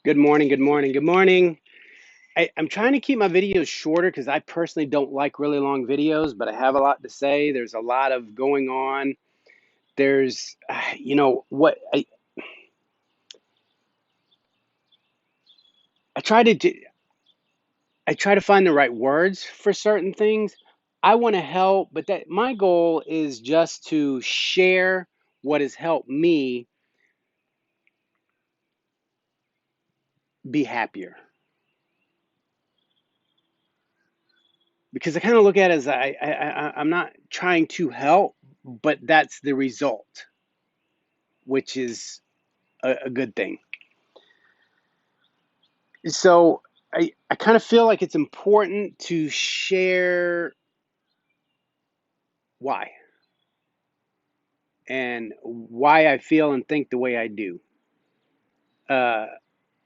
Good morning, good morning, good morning. I'm trying to keep my videos shorter because I personally don't like really long videos, but I have a lot to say. There's a lot of going on. There's, what I try to do, I try to find the right words for certain things. I want to help, but that my goal is just to share what has helped me be happier. Because I kind of look at it as I'm not trying to help, but that's the result, which is a good thing. So I kind of feel like it's important to share why and why I feel and think the way I do. Uh,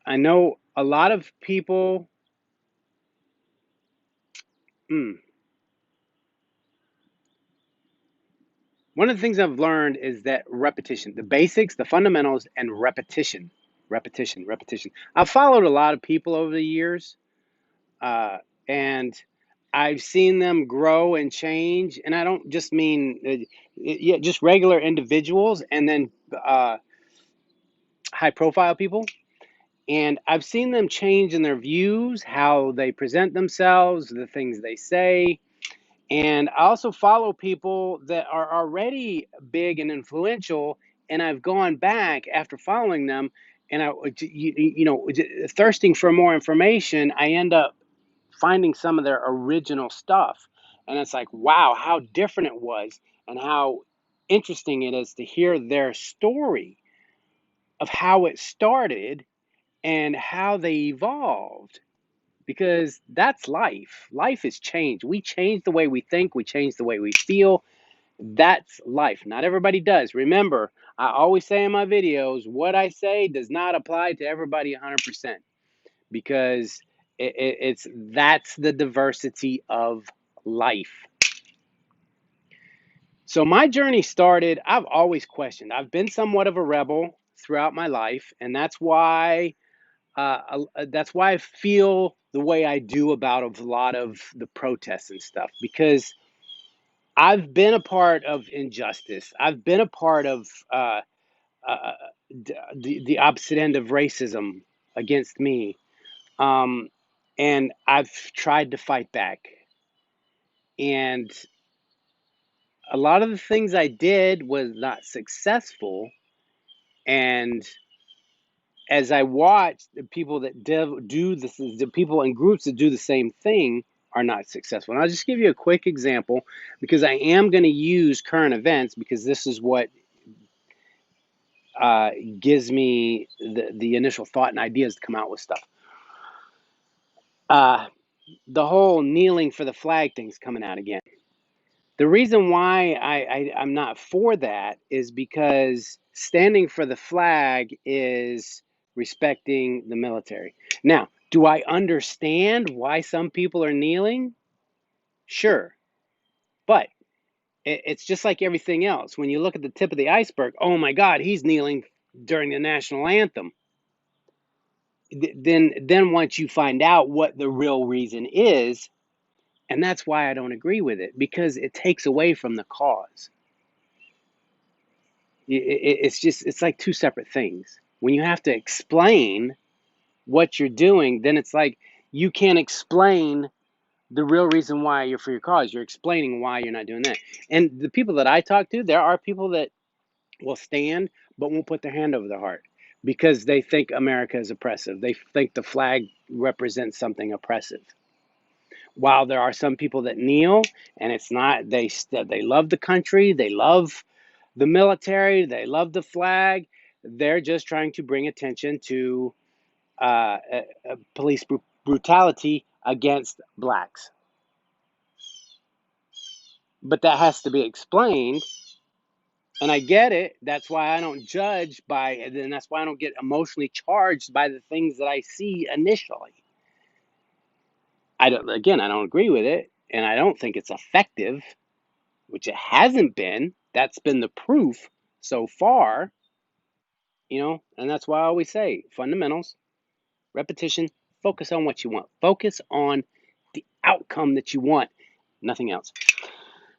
I know a lot of people, mm, one of the things I've learned is that repetition, the basics, the fundamentals, and repetition, repetition, repetition. I've followed a lot of people over the years, uh, and I've seen them grow and change. And I don't just mean, yeah, just regular individuals, and then uh, high profile people. And I've seen them change in their views, how they present themselves, the things they say. And I also follow people that are already big and influential. And I've gone back after following them and thirsting for more information. I end up finding some of their original stuff. And it's like, wow, how different it was and how interesting it is to hear their story of how it started and how they evolved, because that's life. Life is change. We change the way we think, we change the way we feel. That's life. Not everybody does. Remember, I always say in my videos, what I say does not apply to everybody 100%, because it's that's the diversity of life. So my journey started, I've always questioned. I've been somewhat of a rebel throughout my life, and that's why I feel the way I do about a lot of the protests and stuff, because I've been a part of injustice. I've been a part of uh, the opposite end of racism against me, um, and I've tried to fight back. And a lot of the things I did was not successful. And as I watch the people that do this, the people in groups that do the same thing are not successful. And I'll just give you a quick example, because I am going to use current events, because this is what uh, gives me the initial thought and ideas to come out with stuff. Uh, the whole kneeling for the flag thing's coming out again. The reason why I'm not for that is because standing for the flag is respecting the military. Now, do I understand why some people are kneeling? Sure. But it's just like everything else. When you look at the tip of the iceberg, oh my God, he's kneeling during the national anthem. Then once you find out what the real reason is, and that's why I don't agree with it, because it takes away from the cause. It's like two separate things. When you have to explain what you're doing, then it's like you can't explain the real reason why you're for your cause. You're explaining why you're not doing that. And the people that I talk to, there are people that will stand but won't put their hand over their heart, because they think America is oppressive. They think the flag represents something oppressive. While there are some people that kneel, and it's not, they love the country, they love the military, they love the flag. They're just trying to bring attention to police brutality against blacks. But that has to be explained. And I get it. That's why I don't judge by, and that's why I don't get emotionally charged by the things that I see initially. I don't agree with it, and I don't think it's effective, which it hasn't been. That's been the proof so far, and that's why I always say fundamentals, Repetition, focus on what you want. Focus on the outcome that you want, nothing else.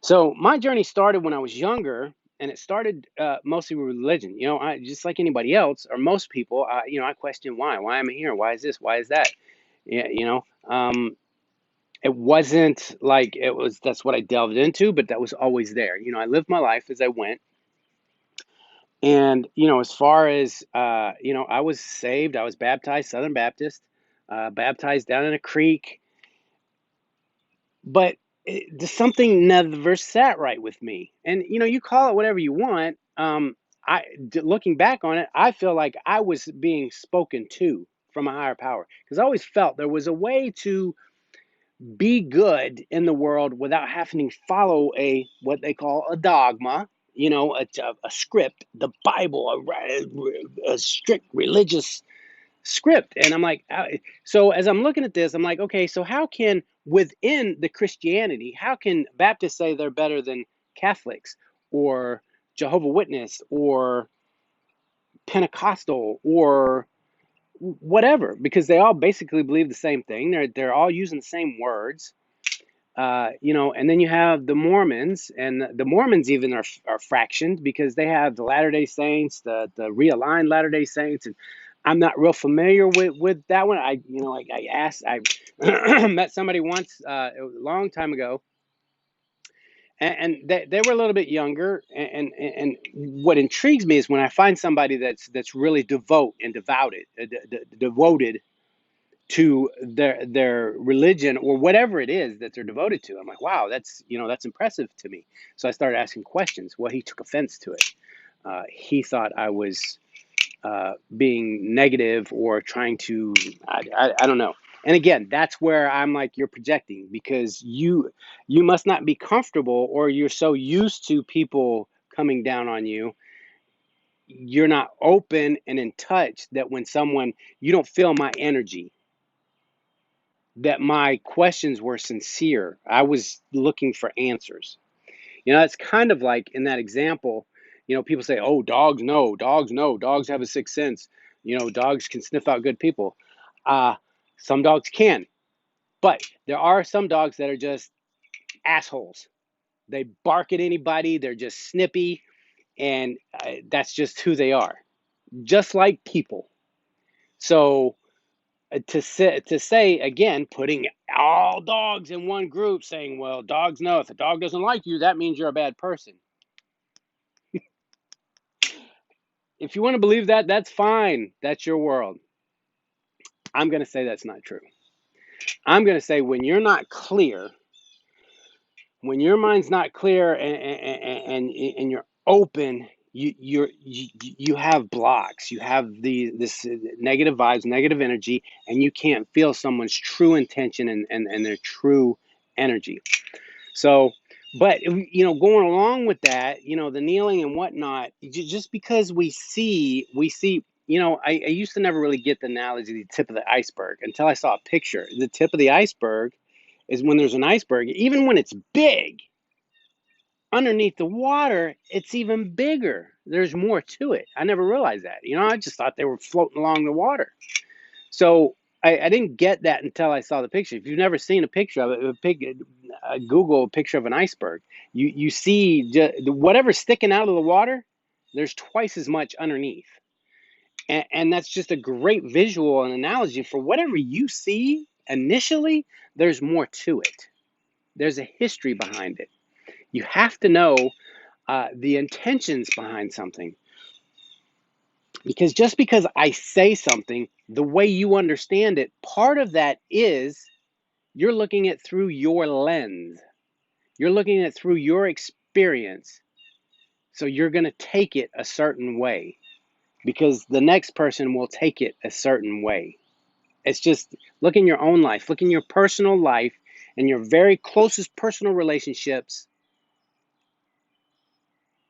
So my journey started when I was younger, and it started mostly with religion. I just like anybody else or most people. I question why. Why am I here? Why is this? Why is that? Yeah, it wasn't like it was. That's what I delved into, but that was always there. I lived my life as I went, and as far as I was saved. I was baptized, Southern Baptist, baptized down in a creek, but something never sat right with me. And you call it whatever you want. Looking back on it, I feel like I was being spoken to from a higher power, because I always felt there was a way to be good in the world without having to follow a what they call a dogma, a script, the Bible, a strict religious script. And I'm like, so as I'm looking at this, I'm like, okay, so how can within the Christianity, how can Baptists say they're better than Catholics or Jehovah Witness or Pentecostal or whatever? Because they all basically believe the same thing. They're all using the same words. And then you have the Mormons, and the Mormons even are fractioned because they have the Latter-day Saints, the realigned Latter-day Saints, and I'm not real familiar with that one. I asked, I met somebody once a long time ago, and they were a little bit younger, and what intrigues me is when I find somebody that's really devoted to their religion or whatever it is that they're devoted to. I'm like, wow, that's impressive to me. So I started asking questions. Well, he took offense to it. He thought I was being negative or trying to, I don't know. And again, that's where I'm like, you're projecting, because you must not be comfortable, or you're so used to people coming down on you. You're not open and in touch that when someone, you don't feel my energy, that my questions were sincere. I was looking for answers. It's kind of like in that example, people say, oh, dogs know, dogs have a sixth sense. Dogs can sniff out good people. Uh, some dogs can, but there are some dogs that are just assholes. They bark at anybody, they're just snippy, and that's just who they are, just like people. So to say again, putting all dogs in one group, saying, well, dogs know, if a dog doesn't like you, that means you're a bad person. If you want to believe that, that's fine. That's your world. I'm going to say that's not true. I'm going to say when you're not clear, when your mind's not clear, and you're open, you have blocks. You have this negative vibes, negative energy, and you can't feel someone's true intention and their true energy. So, but going along with that, the kneeling and whatnot, just because we see. I used to never really get the analogy, the tip of the iceberg, until I saw a picture. The tip of the iceberg is when there's an iceberg, even when it's big, underneath the water, it's even bigger. There's more to it. I never realized that. I just thought they were floating along the water. So I didn't get that until I saw the picture. If you've never seen a picture of it, Google a picture of an iceberg. You see whatever's sticking out of the water, there's twice as much underneath. And that's just a great visual and analogy for whatever you see initially, there's more to it. There's a history behind it. You have to know the intentions behind something. Because just because I say something, the way you understand it, part of that is you're looking at it through your lens. You're looking at it through your experience. So you're going to take it a certain way, because the next person will take it a certain way. It's just look in your own life, look in your personal life and your very closest personal relationships,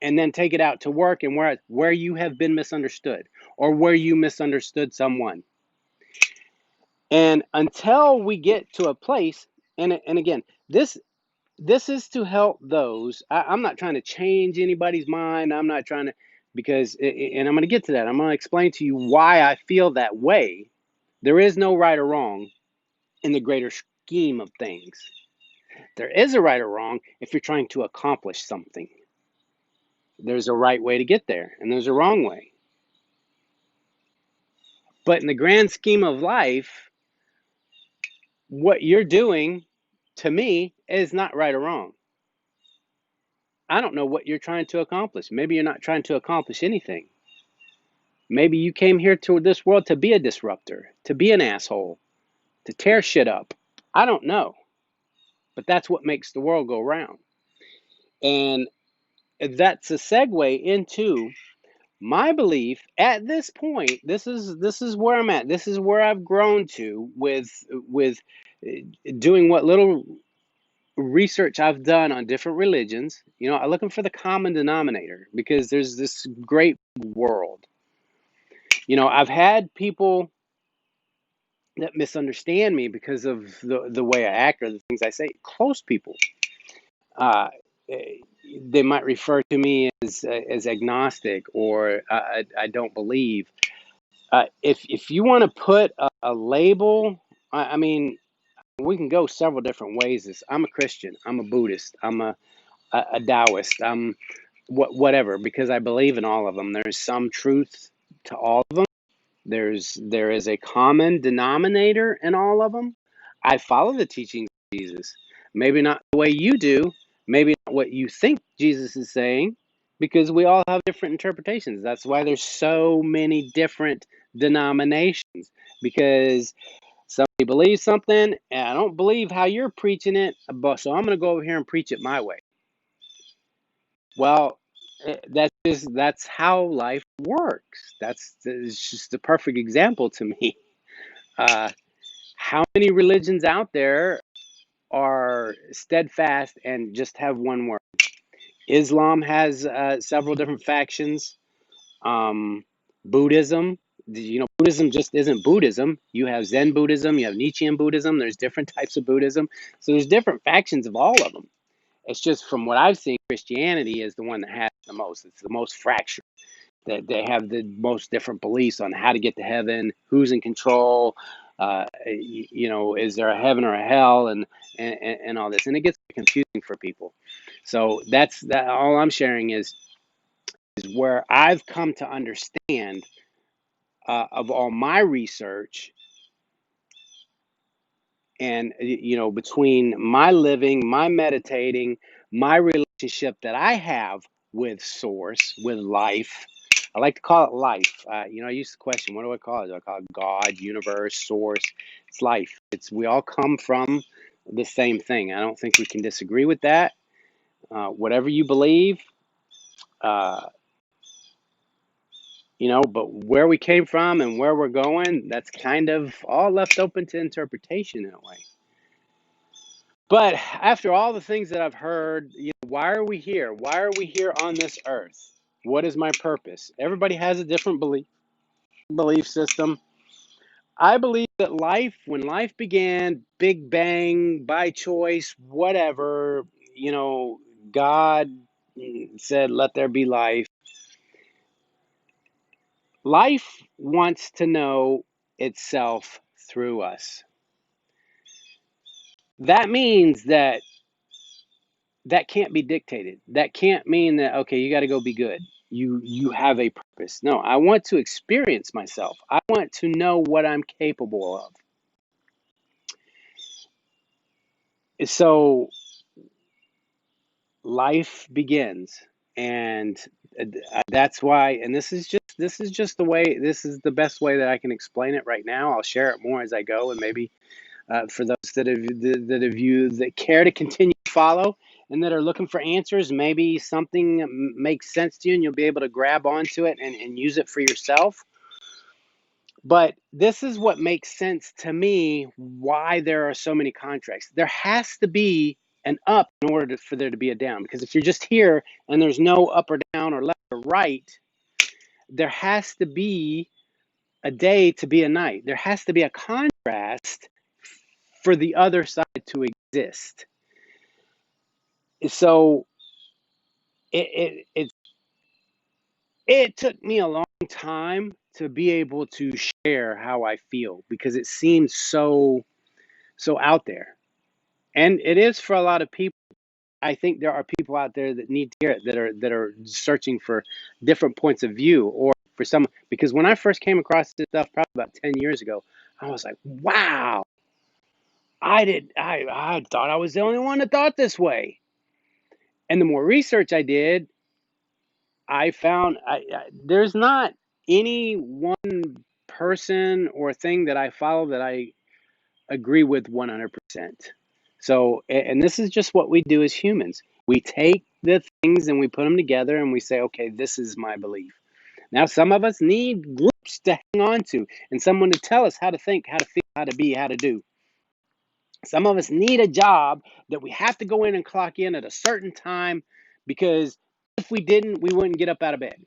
and then take it out to work and where you have been misunderstood or where you misunderstood someone. And until we get to a place, and again, this is to help those. I'm not trying to change anybody's mind. I'm not trying to, and I'm going to get to that. I'm going to explain to you why I feel that way, There is no right or wrong in the greater scheme of things. There is a right or wrong if you're trying to accomplish something. There's a right way to get there, and there's a wrong way. But in the grand scheme of life, what you're doing, to me, is not right or wrong. I don't know what you're trying to accomplish. Maybe you're not trying to accomplish anything. Maybe you came here to this world to be a disruptor, to be an asshole, to tear shit up. I don't know. But that's what makes the world go round. And that's a segue into my belief at this point. This is where I'm at. This is where I've grown to with doing what little research I've done on different religions. I'm looking for the common denominator because there's this great world. I've had people that misunderstand me because of the way I act or the things I say. Close people, uh, they might refer to me as agnostic or I don't believe. If you want to put a label, I mean, we can go several different ways. I'm a Christian. I'm a Buddhist. I'm a Taoist. I'm whatever, because I believe in all of them. There's some truth to all of them. There is a common denominator in all of them. I follow the teachings of Jesus. Maybe not the way you do, maybe not what you think Jesus is saying, because we all have different interpretations. That's why there's so many different denominations, because somebody believes something and I don't believe how you're preaching it, but so I'm going to go over here and preach it my way. Well, that's how life works. It's just a perfect example to me. Uh, how many religions out there are steadfast and just have one word? Islam has several different factions. Um, Buddhism, Buddhism just isn't Buddhism. You have Zen Buddhism, you have Nietzschean Buddhism. There's different types of Buddhism. So there's different factions of all of them. It's just from what I've seen, Christianity is the one that has the most. It's the most fractured. That they have the most different beliefs on how to get to heaven, who's in control, is there a heaven or a hell, and all this, and it gets confusing for people. So that's that. All I'm sharing is where I've come to understand of all my research, and between my living, my meditating, my relationship that I have with source, with life. I like to call it life. I used to question, what do I call it? Do I call it God, universe, source? It's life. We all come from the same thing. I don't think we can disagree with that. Whatever you believe, uh, but where we came from and where we're going, that's kind of all left open to interpretation in a way. But after all the things that I've heard, why are we here? Why are we here on this earth? What is my purpose? Everybody has a different belief system. I believe that when life began, Big Bang, by choice, whatever, God said, let there be life. Life wants to know itself through us. That means that can't be dictated. That can't mean that, okay, you got to go be good. You have a purpose. No, I want to experience myself. I want to know what I'm capable of. So life begins, and that's why. And this is the best way that I can explain it right now. I'll share it more as I go, and maybe for those that care to continue to follow and that are looking for answers, maybe something makes sense to you and you'll be able to grab onto it and use it for yourself. But this is what makes sense to me, why there are so many contracts. There has to be an up in order for there to be a down, because if you're just here and there's no up or down or left or right, there has to be a day to be a night. There has to be a contrast for the other side to exist. So it's It took me a long time to be able to share how I feel because it seems so out there. And it is for a lot of people. I think there are people out there that need to hear it, that are searching for different points of view, or for some, because when I first came across this stuff probably about 10 years ago, I was like, wow, I thought I was the only one that thought this way. And the more research I did, I found there's not any one person or thing that I follow that I agree with 100%. So, and this is just what we do as humans. We take the things and we put them together and we say, okay, this is my belief. Now, some of us need groups to hang on to and someone to tell us how to think, how to feel, how to be, how to do. Some of us need a job that we have to go in and clock in at a certain time because if we didn't, we wouldn't get up out of bed.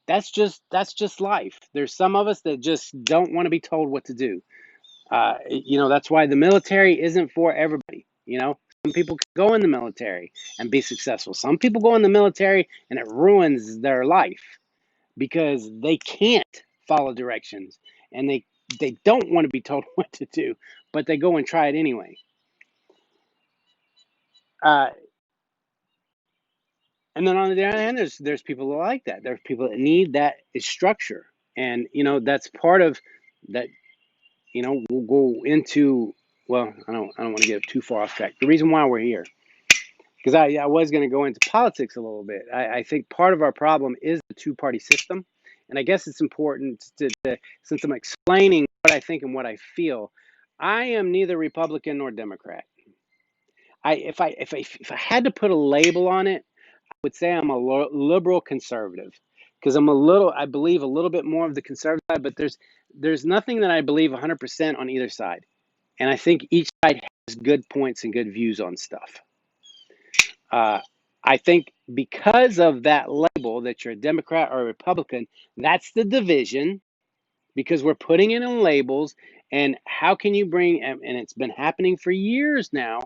That's just life. There's some of us that just don't want to be told what to do. That's why the military isn't for everybody. Some people can go in the military and be successful. Some people go in the military and it ruins their life because they can't follow directions and they don't want to be told what to do, but they go and try it anyway. Uh, and then on the other hand, there's people that like that. There's people that need that structure, and that's part of that. We'll go into. Well, I don't want to get too far off track. The reason why we're here, because I was going to go into politics a little bit. I think part of our problem is the two-party system, and I guess it's important since I'm explaining what I think and what I feel. I am neither Republican nor Democrat. If I had to put a label on it, would say I'm a liberal conservative because I believe a little bit more of the conservative side, but there's nothing that I believe 100% on either side. And I think each side has good points and good views on stuff. Uh, I think because of that label that you're a Democrat or a Republican, that's the division because we're putting it in labels. And how can you and it's been happening for years now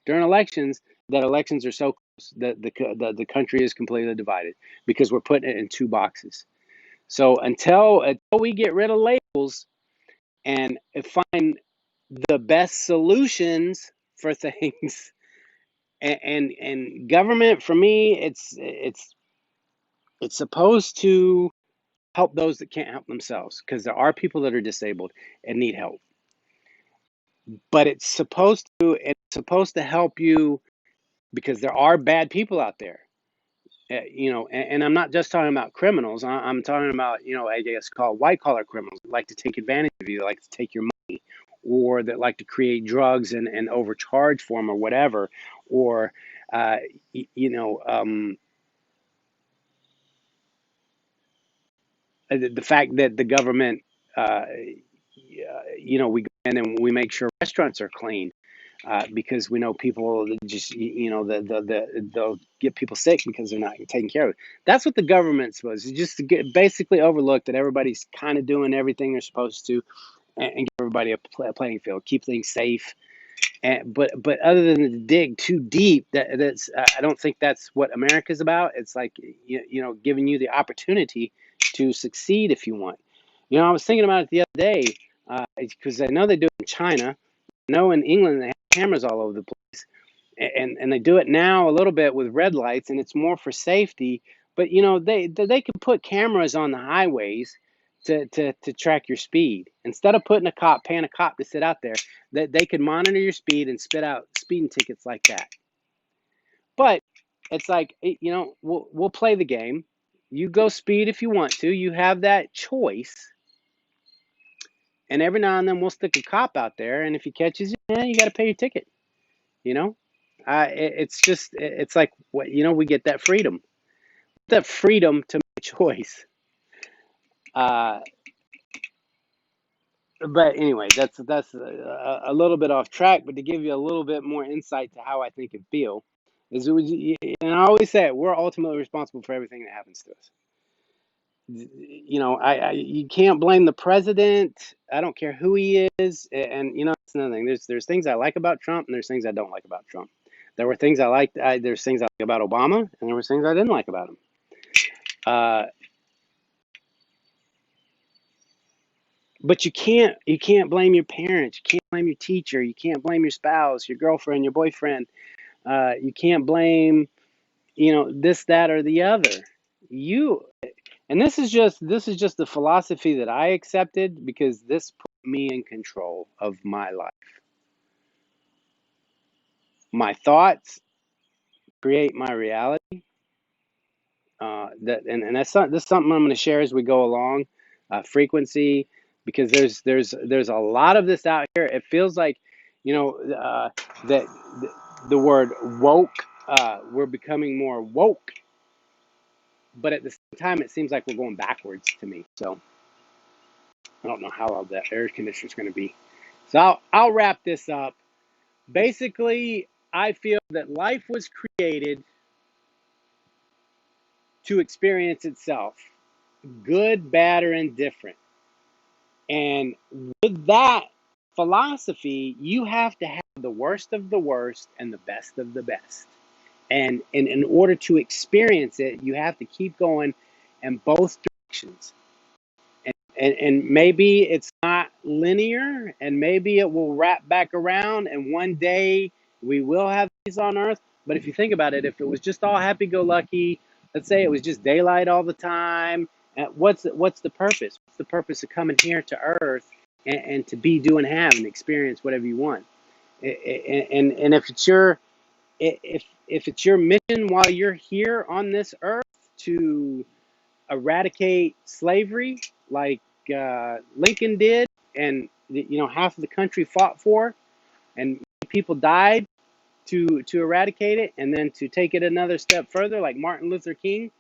during elections, that elections are so close that the country is completely divided because we're putting it in two boxes. So until we get rid of labels and find the best solutions for things, and government for me, it's supposed to help those that can't help themselves because there are people that are disabled and need help. But it's supposed to help you because there are bad people out there. And I'm not just talking about criminals. I'm talking about, I guess called white collar criminals that like to take advantage of you, that like to take your money, or that like to create drugs and overcharge for them or whatever, or uh, y- you know, the fact that the government, we go in and we make sure restaurants are clean. Because we know people just, they'll get people sick because they're not taking care of it. That's what the government's supposed to just to get basically overlook that everybody's kind of doing everything they're supposed to, and give everybody a playing field, keep things safe. But other than to dig too deep, that's I don't think that's what America's about. It's like giving you the opportunity to succeed if you want. I was thinking about it the other day because I know they do it in China. I know in England they have cameras all over the place, and they do it now a little bit with red lights, and it's more for safety. But they could put cameras on the highways to track your speed instead of paying a cop to sit out there. That they could monitor your speed and spit out speeding tickets like that. But it's like we'll play the game. You go speed if you want to. You have that choice. And every now and then we'll stick a cop out there, and if he catches you, you got to pay your ticket. You know, it's like what we get that freedom to make a choice. Uh, but anyway, that's a little bit off track. But to give you a little bit more insight to how I think and feel, and I always say it, we're ultimately responsible for everything that happens to us. You can't blame the president. I don't care who he is, and it's another thing. There's things I like about Trump, and there's things I don't like about Trump. There were things I liked. There's things I like about Obama, and there were things I didn't like about him. Uh, but you can't blame your parents. You can't blame your teacher. You can't blame your spouse, your girlfriend, your boyfriend. You can't blame, this, that, or the other. You and this is just the philosophy that I accepted because this put me in control of my life. My thoughts create my reality. This is something I'm going to share as we go along. Frequency, because there's a lot of this out here. It feels like, that the word woke. We're becoming more woke, but at the same time, it seems like we're going backwards to me. So I don't know how loud that air conditioner is going to be. So I'll wrap this up. Basically, I feel that life was created to experience itself, good, bad, or indifferent. And with that philosophy, you have to have the worst of the worst and the best of the best. And in order to experience it, you have to keep going in both directions. And maybe it's not linear, and maybe it will wrap back around, and one day we will have peace on earth. But if you think about it, if it was just all happy-go-lucky, let's say it was just daylight all the time, what's the purpose? What's the purpose of coming here to earth and to be, do, and have and experience whatever you want? And if it's your mission while you're here on this earth to eradicate slavery, like Lincoln did, and half of the country fought for, and people died to eradicate it, and then to take it another step further, like Martin Luther King,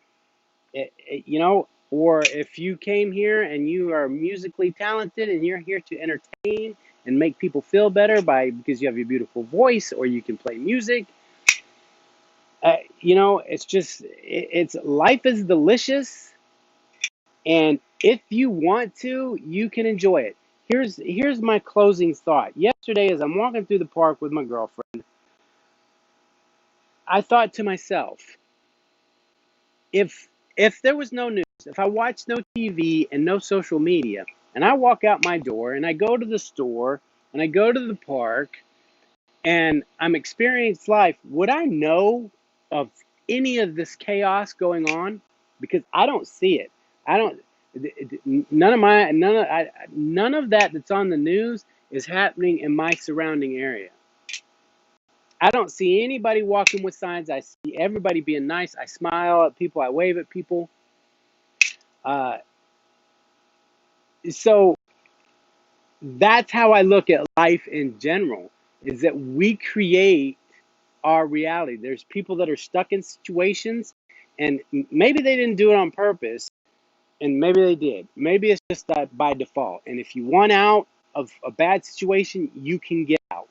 or if you came here and you are musically talented and you're here to entertain and make people feel better because you have a beautiful voice or you can play music. It's just it's life is delicious. And if you want to, you can enjoy it. Here's my closing thought. Yesterday, as I'm walking through the park with my girlfriend, I thought to myself, if there was no news, if I watched no TV and no social media, and I walk out my door and I go to the store and I go to the park and I'm experiencing life, would I know of any of this chaos going on? Because I don't see it. I don't. None of that that's on the news is happening in my surrounding area. I don't see anybody walking with signs. I see everybody being nice. I smile at people. I wave at people. Uh, so that's how I look at life in general. Is that we create our reality. There's people that are stuck in situations, and maybe they didn't do it on purpose, and maybe they did. Maybe it's just that by default. And if you want out of a bad situation, you can get out.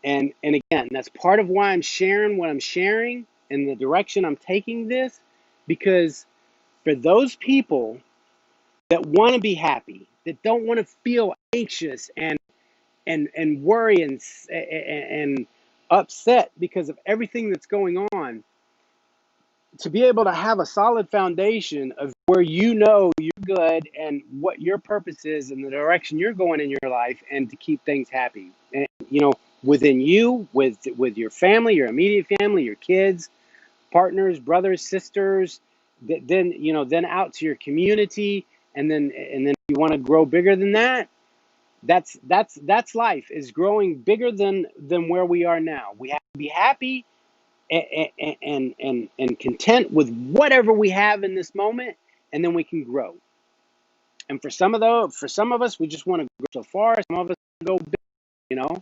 And again, that's part of why I'm sharing what I'm sharing and the direction I'm taking this, because for those people that want to be happy, that don't want to feel anxious and worry and upset because of everything that's going on, to be able to have a solid foundation of where you're good and what your purpose is and the direction you're going in your life, and to keep things happy, and within you, with your family, your immediate family, your kids, partners, brothers, sisters, then out to your community, and then if you want to grow bigger than that. That's life, is growing bigger than where we are now. We have to be happy and content with whatever we have in this moment, and then we can grow. And for some of us, we just want to go so far. Some of us go big, you know.